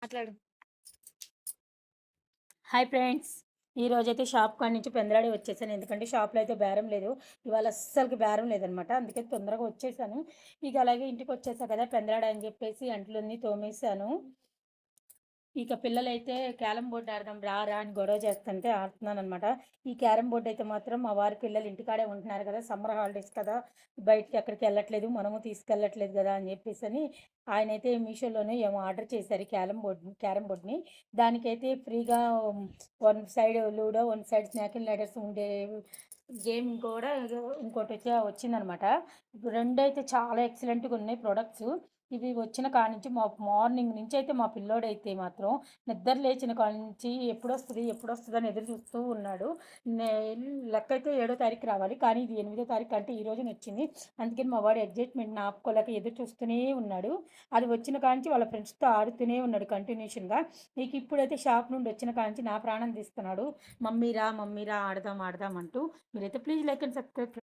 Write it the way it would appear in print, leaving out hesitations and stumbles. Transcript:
మాట్లాడు. Hi friends. ఈరోజైతే shop కాడ నుంచి పెందలాడే వచ్చేసాను. ఎందుకంటే షాప్‌లో అయితే బేరం లేదు. ఇవాళ అస్సలకి బేరం లేదనమాట. అందుకే తొందరగా వచ్చేసాను. ఇక అలాగే ఇంటికొచ్చేసా కదా! పెందలాడ అని చెప్పేసి అంట్లన్నీ తోమేసాను. ఇక పిల్లలైతే క్యారమ్ బోర్డ్ ఆడదాం రా రా అని గొడవ చేస్తుంటే ఆడుతున్నాననమాట. ఈ క్యారమ్ బోర్డ్ అయితే మాత్రం మా వారి పిల్లలు ఇంటికాడే ఉంటున్నారు కదా! సమ్మర్ హాలిడేస్ కదా! బయటికి ఎక్కడికి వెళ్ళట్లేదు. మనము తీసుకెళ్ళట్లేదు కదా! అని చెప్పేసని ఆయనైతే మీషోలోనే ఏమో ఆర్డర్ చేశారు క్యారమ్ బోర్డ్‌ని. దానికైతే ఫ్రీగా one side ludo, one side snake and ladders ఉండే గేమ్ కూడా ఇంకోటొచ్చి వచ్చిందనమాట. రెండైతే చాలా ఎక్సలెంట్‌గా ఉన్నాయి ప్రొడక్ట్స్. ఇవి వచ్చిన కాడ్నుంచి మార్నింగ్ నుంచయితే మా పిల్లోడైతే మాత్రం నిద్ర లేచిన కాడ్నుంచి ఎప్పుడొస్తదని ఎదురు చూస్తూ ఉన్నాడు. నే లెక్కైతే 7 తారీఖు రావాలి. కానీ ఇది 8 తారీఖు అంటే ఈ రోజునొచ్చింది. అందుకని మా వాడు ఎగ్జైట్‌మెంట్‌ని ఆపుకోలేక ఎదురు చూస్తూనే ఉన్నాడు. అది వచ్చిన కాడ్నుంచి వాళ్ళ ఫ్రెండ్స్‌తో ఆడుతూనే ఉన్నాడు కంటిన్యూషన్‌గా. ఇక ఇప్పుడైతే షాప్ నుండి వచ్చిన కాడ్నుంచి నా ప్రాణం తీస్తున్నాడు. మమ్మీ రా ఆడదాం ఆడదాం అంటూ. మీరైతే ప్లీజ్ లైక్ అండ్ సబ్స్క్రైబ్